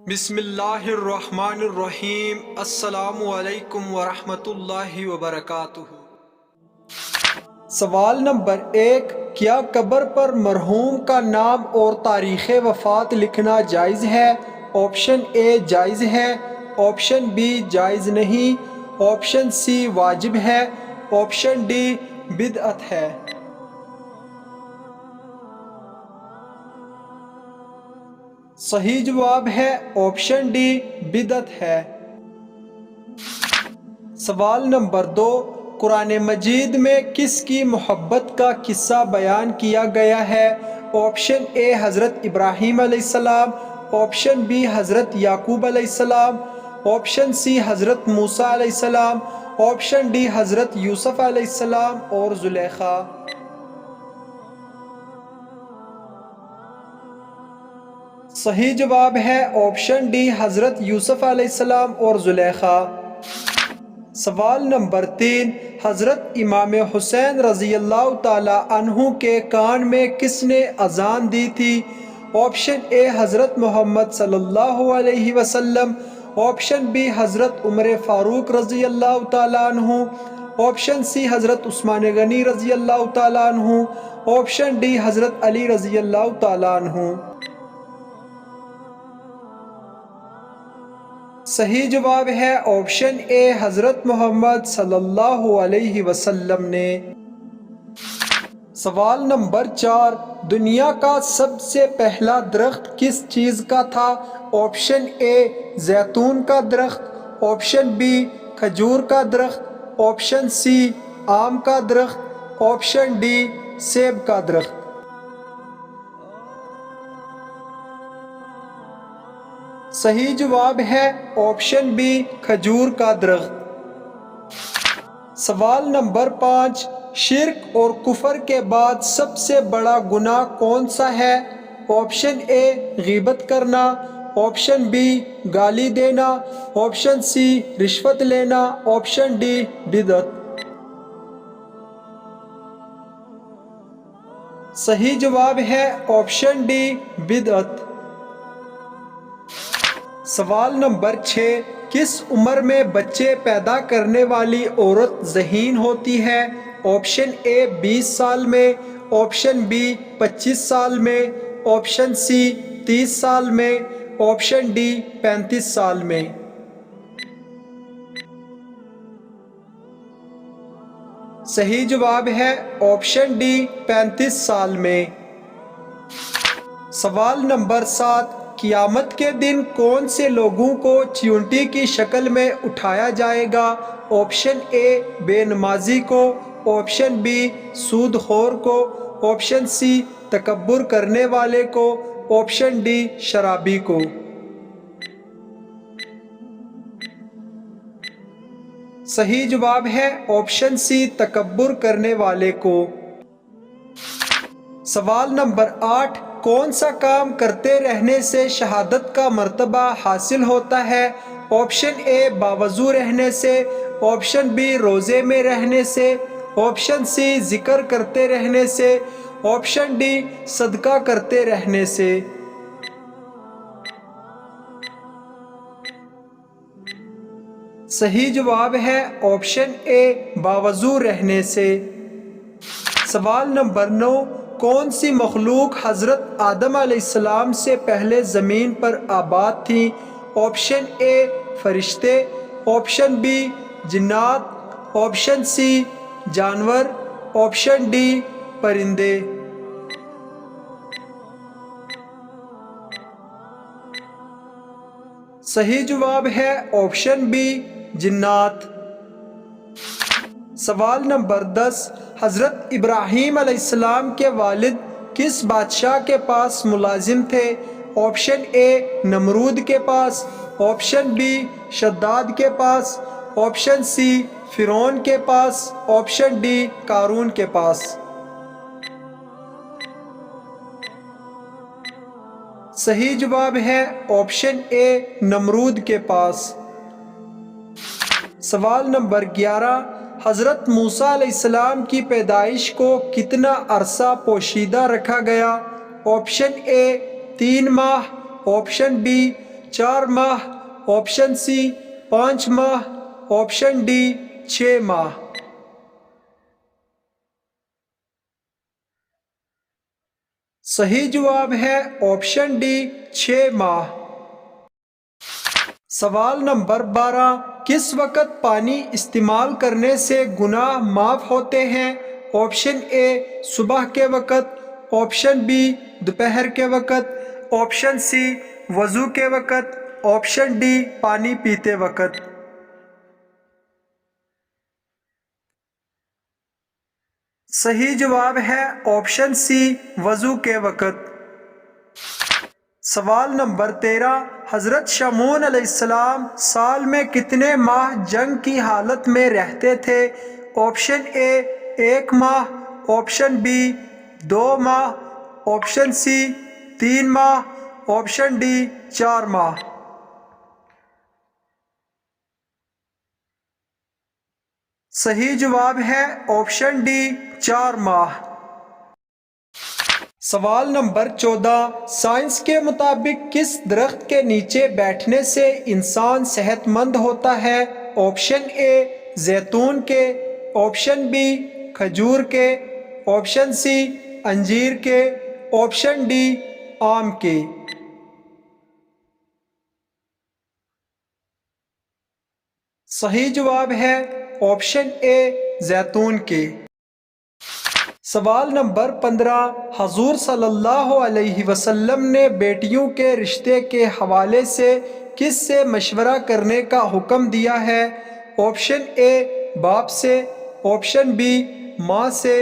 بسم اللہ الرحمن الرحیم۔ السلام علیکم ورحمۃ اللہ وبرکاتہ۔ سوال نمبر 1، کیا قبر پر مرحوم کا نام اور تاریخ وفات لکھنا جائز ہے؟ آپشن اے جائز ہے، آپشن بی جائز نہیں، آپشن سی واجب ہے، آپشن ڈی بدعت ہے۔ صحیح جواب ہے آپشن ڈی بدعت ہے۔ سوال نمبر 2، قرآن مجید میں کس کی محبت کا قصہ بیان کیا گیا ہے؟ آپشن اے حضرت ابراہیم علیہ السلام، آپشن بی حضرت یعقوب علیہ السلام، آپشن سی حضرت موسیٰ علیہ السلام، آپشن ڈی حضرت یوسف علیہ السلام اور زلیخا۔ صحیح جواب ہے آپشن ڈی حضرت یوسف علیہ السلام اور زلیخا۔ سوال نمبر 3، حضرت امام حسین رضی اللہ تعالی عنہ کے کان میں کس نے اذان دی تھی؟ آپشن اے حضرت محمد صلی اللہ علیہ وسلم، آپشن بی حضرت عمر فاروق رضی اللہ تعالی عنہ، آپشن سی حضرت عثمان غنی رضی اللہ تعالی عنہ، آپشن ڈی حضرت علی رضی اللہ تعالی عنہ۔ صحیح جواب ہے آپشن اے حضرت محمد صلی اللہ علیہ وسلم نے۔ سوال نمبر 4، دنیا کا سب سے پہلا درخت کس چیز کا تھا؟ آپشن اے زیتون کا درخت، آپشن بی کھجور کا درخت، آپشن سی آم کا درخت، آپشن ڈی سیب کا درخت۔ صحیح جواب ہے آپشن بی کھجور کا درخت۔ سوال نمبر 5، شرک اور کفر کے بعد سب سے بڑا گناہ کون سا ہے؟ آپشن اے غیبت کرنا، آپشن بی گالی دینا، آپشن سی رشوت لینا، آپشن ڈی بدعت۔ صحیح جواب ہے آپشن ڈی بدعت۔ سوال نمبر 6، کس عمر میں بچے پیدا کرنے والی عورت ذہین ہوتی ہے؟ آپشن اے 20 سال میں، آپشن بی 25 سال میں، آپشن سی 30 سال میں، آپشن ڈی 35 سال میں۔ صحیح جواب ہے آپشن ڈی 35 سال میں۔ سوال نمبر 7، قیامت کے دن کون سے لوگوں کو چیونٹی کی شکل میں اٹھایا جائے گا؟ آپشن اے بے نمازی کو، آپشن بی سود خور کو، آپشن سی تکبر کرنے والے کو، آپشن ڈی شرابی کو۔ صحیح جواب ہے آپشن سی تکبر کرنے والے کو۔ سوال نمبر 8، کون سا کام کرتے رہنے سے شہادت کا مرتبہ حاصل ہوتا ہے؟ آپشن اے باوضو رہنے سے، آپشن بی روزے میں رہنے سے، آپشن سی ذکر کرتے رہنے سے، آپشن ڈی صدقہ کرتے رہنے سے۔ صحیح جواب ہے آپشن اے باوضو رہنے سے۔ سوال نمبر 9، کون سی مخلوق حضرت آدم علیہ السلام سے پہلے زمین پر آباد تھی؟ آپشن اے فرشتے، آپشن بی جنات، آپشن سی جانور، آپشن ڈی پرندے۔ صحیح جواب ہے آپشن بی جنات۔ سوال نمبر 10، حضرت ابراہیم علیہ السلام کے والد کس بادشاہ کے پاس ملازم تھے؟ آپشن اے نمرود کے پاس، آپشن بی شداد کے پاس، آپشن سی فرعون کے پاس، آپشن ڈی قارون کے پاس۔ صحیح جواب ہے آپشن اے نمرود کے پاس۔ سوال نمبر 11، حضرت موسیٰ علیہ السلام کی پیدائش کو کتنا عرصہ پوشیدہ رکھا گیا؟ آپشن اے 3 ماہ، آپشن بی 4 ماہ، آپشن سی 5 ماہ، آپشن ڈی 6 ماہ۔ صحیح جواب ہے آپشن ڈی 6 ماہ۔ سوال نمبر 12، کس وقت پانی استعمال کرنے سے گناہ معاف ہوتے ہیں؟ آپشن اے صبح کے وقت، آپشن بی دوپہر کے وقت، آپشن سی وضو کے وقت، آپشن ڈی پانی پیتے وقت۔ صحیح جواب ہے آپشن سی وضو کے وقت۔ سوال نمبر 13، حضرت شمعون علیہ السلام سال میں کتنے ماہ جنگ کی حالت میں رہتے تھے؟ آپشن اے 1 ماہ، آپشن بی 2 ماہ، آپشن سی 3 ماہ، آپشن ڈی 4 ماہ۔ صحیح جواب ہے آپشن ڈی 4 ماہ۔ سوال نمبر 14، سائنس کے مطابق کس درخت کے نیچے بیٹھنے سے انسان صحت مند ہوتا ہے؟ آپشن اے زیتون کے، آپشن بی کھجور کے، آپشن سی انجیر کے، آپشن ڈی آم کے۔ صحیح جواب ہے آپشن اے زیتون کے۔ سوال نمبر 15، حضور صلی اللہ علیہ وسلم نے بیٹیوں کے رشتے کے حوالے سے کس سے مشورہ کرنے کا حکم دیا ہے؟ آپشن اے باپ سے، آپشن بی ماں سے،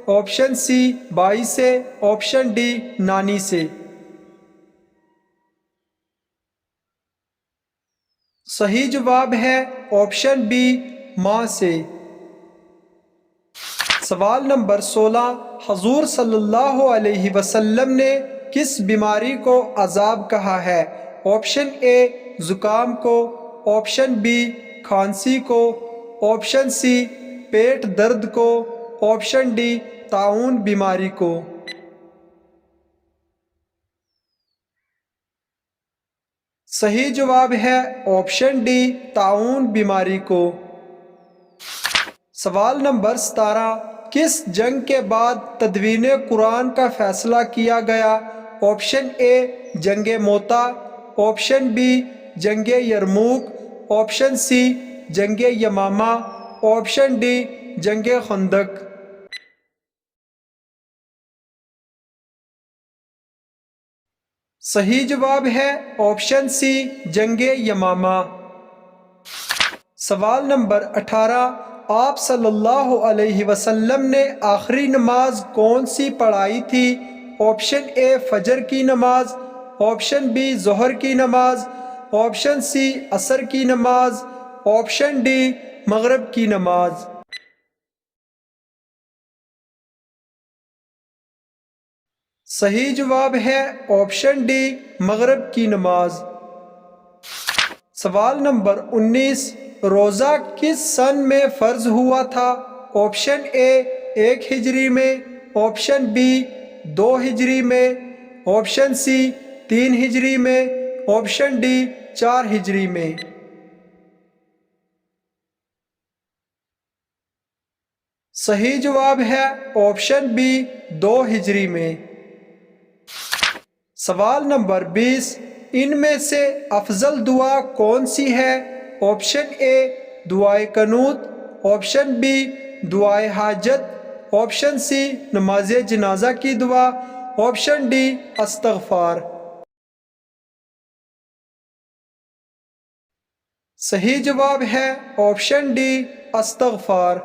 آپشن سی بھائی سے، آپشن ڈی نانی سے۔ صحیح جواب ہے آپشن بی ماں سے۔ سوال نمبر 16، حضور صلی اللہ علیہ وسلم نے کس بیماری کو عذاب کہا ہے؟ آپشن اے زکام کو، آپشن بی کھانسی کو، آپشن سی پیٹ درد کو، آپشن ڈی طاعون بیماری کو۔ صحیح جواب ہے آپشن ڈی طاعون بیماری کو۔ سوال نمبر 17، کس جنگ کے بعد تدوین قرآن کا فیصلہ کیا گیا؟ آپشن اے جنگ موتا، آپشن بی جنگ یرموک، آپشن سی جنگ یمامہ، آپشن ڈی جنگ خندق۔ صحیح جواب ہے آپشن سی جنگ یمامہ۔ سوال نمبر 18، آپ صلی اللہ علیہ وسلم نے آخری نماز کون سی پڑھائی تھی؟ آپشن اے فجر کی نماز، آپشن بی ظہر کی نماز، آپشن سی عصر کی نماز، آپشن ڈی مغرب کی نماز۔ صحیح جواب ہے آپشن ڈی مغرب کی نماز۔ سوال نمبر 19، روزہ کس سن میں فرض ہوا تھا؟ آپشن اے 1 ہجری میں، آپشن بی 2 ہجری میں، آپشن سی 3 ہجری میں، آپشن ڈی 4 ہجری میں۔ صحیح جواب ہے آپشن بی 2 ہجری میں۔ سوال نمبر 20، ان میں سے افضل دعا کون سی ہے؟ آپشن اے دعائے قنوت، آپشن بی دعائے حاجت، آپشن سی نماز جنازہ کی دعا، آپشن ڈی استغفار۔ صحیح جواب ہے آپشن ڈی استغفار۔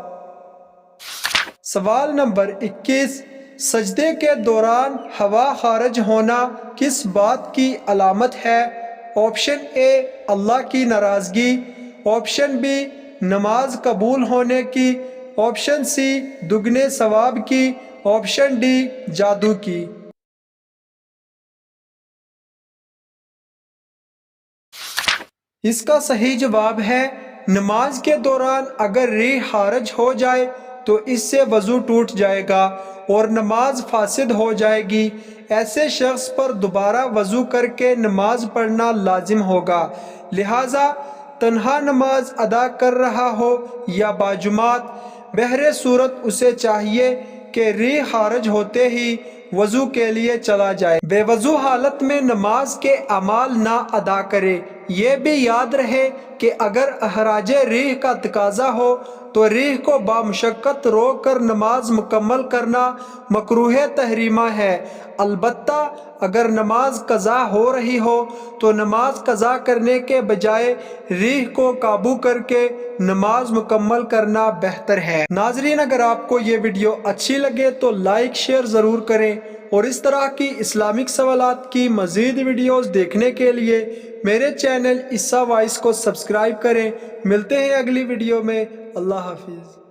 سوال نمبر 21، سجدے کے دوران ہوا خارج ہونا کس بات کی علامت ہے؟ آپشن اے اللہ کی ناراضگی، آپشن بی نماز قبول ہونے کی، آپشن سی دگنے ثواب کی، آپشن ڈی جادو کی۔ اس کا صحیح جواب ہے نماز کے دوران اگر ریح خارج ہو جائے تو اس سے وضو ٹوٹ جائے گا اور نماز فاسد ہو جائے گی۔ ایسے شخص پر دوبارہ وضو کر کے نماز پڑھنا لازم ہوگا۔ لہٰذا تنہا نماز ادا کر رہا ہو یا باجماعت، بہر صورت اسے چاہیے کہ ریح خارج ہوتے ہی وضو کے لیے چلا جائے، بے وضو حالت میں نماز کے اعمال نہ ادا کرے۔ یہ بھی یاد رہے کہ اگر اخراج ریح کا تقاضا ہو تو ریح کو بامشقت روک کر نماز مکمل کرنا مکروہ تحریمہ ہے۔ البتہ اگر نماز قضا ہو رہی ہو تو نماز قضا کرنے کے بجائے ریح کو قابو کر کے نماز مکمل کرنا بہتر ہے۔ ناظرین، اگر آپ کو یہ ویڈیو اچھی لگے تو لائک شیئر ضرور کریں، اور اس طرح کی اسلامک سوالات کی مزید ویڈیوز دیکھنے کے لیے میرے چینل عیسیٰ وائس کو سبسکرائب کریں۔ ملتے ہیں اگلی ویڈیو میں۔ اللہ حافظ۔